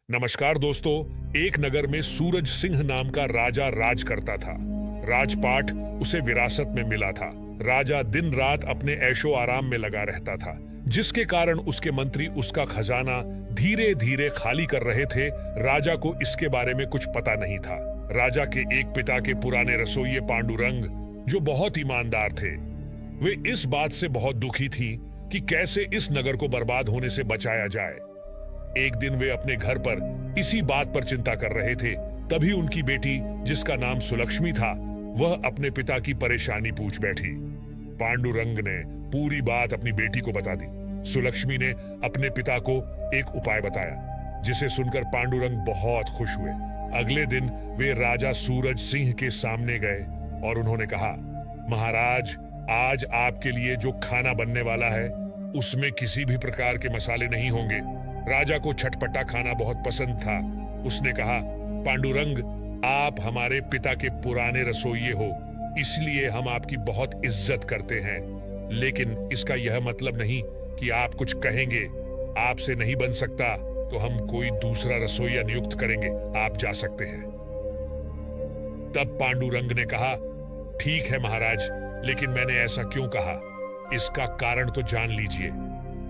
नमस्कार दोस्तों। एक नगर में सूरज सिंह नाम का राजा राज करता था। राजपाट उसे विरासत में मिला था। राजा दिन रात अपने ऐशो आराम में लगा रहता था, जिसके कारण उसके मंत्री उसका खजाना धीरे धीरे खाली कर रहे थे। राजा को इसके बारे में कुछ पता नहीं था। राजा के एक पिता के पुराने रसोइये पांडुरंग, जो बहुत ईमानदार थे, वे इस बात से बहुत दुखी थी कि कैसे इस नगर को बर्बाद होने से बचाया जाए। एक दिन वे अपने घर पर इसी बात पर चिंता कर रहे थे। तभी उनकी बेटी, जिसका नाम सुलक्ष्मी था, वह अपने पिता की परेशानी पूछ बैठी। पांडुरंग ने पूरी बात अपनी बेटी को बता दी। सुलक्ष्मी ने अपने पिता को एक उपाय बताया, जिसे सुनकर पांडुरंग बहुत खुश हुए। अगले दिन वे राजा सूरज सिंह के सामने गए और उन्होंने कहा, महाराज, आज आपके लिए जो खाना बनने वाला है उसमें किसी भी प्रकार के मसाले नहीं होंगे। राजा को चटपटा खाना बहुत पसंद था। उसने कहा, पांडुरंग, आप हमारे पिता के पुराने रसोइये हो, इसलिए हम आपकी बहुत इज्जत करते हैं। लेकिन इसका यह मतलब नहीं कि आप कुछ कहेंगे आपसे नहीं बन सकता तो हम कोई दूसरा रसोइया नियुक्त करेंगे, आप जा सकते हैं। तब पांडुरंग ने कहा, ठीक है महाराज, लेकिन मैंने ऐसा क्यों कहा, इसका कारण तो जान लीजिए।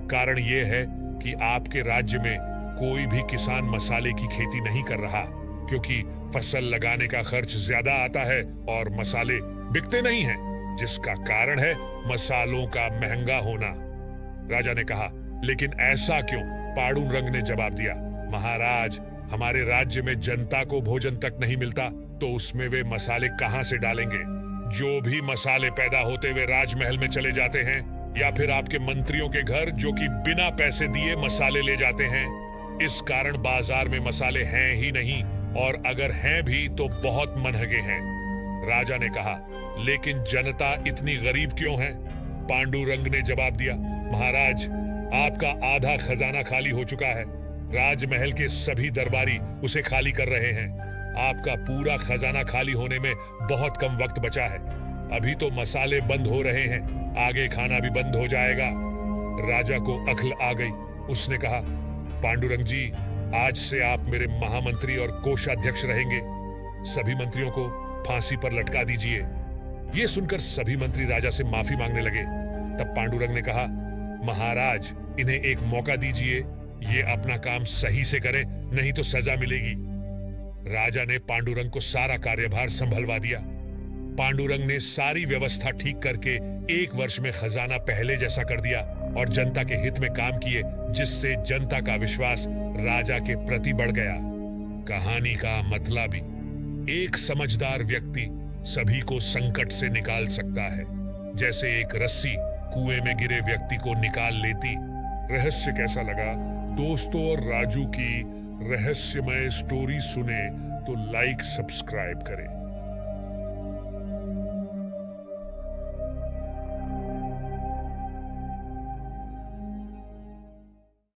कारण यह है कि आपके राज्य में कोई भी किसान मसाले की खेती नहीं कर रहा, क्योंकि फसल लगाने का खर्च ज्यादा आता है और मसाले बिकते नहीं हैं, जिसका कारण है मसालों का महंगा होना। राजा ने कहा, लेकिन ऐसा क्यों? पांडुरंग ने जवाब दिया, महाराज, हमारे राज्य में जनता को भोजन तक नहीं मिलता तो उसमें वे मसाले कहां से डालेंगे? जो भी मसाले पैदा होते वे राजमहल में चले जाते हैं या फिर आपके मंत्रियों के घर, जो कि बिना पैसे दिए मसाले ले जाते हैं। इस कारण बाजार में मसाले हैं ही नहीं, और अगर हैं भी तो बहुत महंगे हैं। राजा ने कहा, लेकिन जनता इतनी गरीब क्यों है? पांडुरंग ने जवाब दिया, महाराज, आपका आधा खजाना खाली हो चुका है। राजमहल के सभी दरबारी उसे खाली कर रहे हैं। आपका पूरा खजाना खाली होने में बहुत कम वक्त बचा है। अभी तो मसाले बंद हो रहे हैं, आगे खाना भी बंद हो जाएगा। राजा को अक्ल आ गई। उसने कहा, पांडुरंग जी, आज से आप मेरे महामंत्री और कोषाध्यक्ष रहेंगे। सभी मंत्रियों को फांसी पर लटका दीजिए। ये सुनकर सभी मंत्री राजा से माफी मांगने लगे। तब पांडुरंग ने कहा, महाराज, इन्हें एक मौका दीजिए, ये अपना काम सही से करें, नहीं तो सजा मिलेगी। राजा ने पांडुरंग को सारा कार्यभार संभलवा दिया। पांडुरंग ने सारी व्यवस्था ठीक करके 1 वर्ष में खजाना पहले जैसा कर दिया और जनता के हित में काम किए, जिससे जनता का विश्वास राजा के प्रति बढ़ गया। कहानी का मतलब, एक समझदार व्यक्ति सभी को संकट से निकाल सकता है, जैसे एक रस्सी कुएं में गिरे व्यक्ति को निकाल लेती। रहस्य कैसा लगा दोस्तों? और राजू की रहस्यमय स्टोरी सुने तो लाइक सब्सक्राइब करें।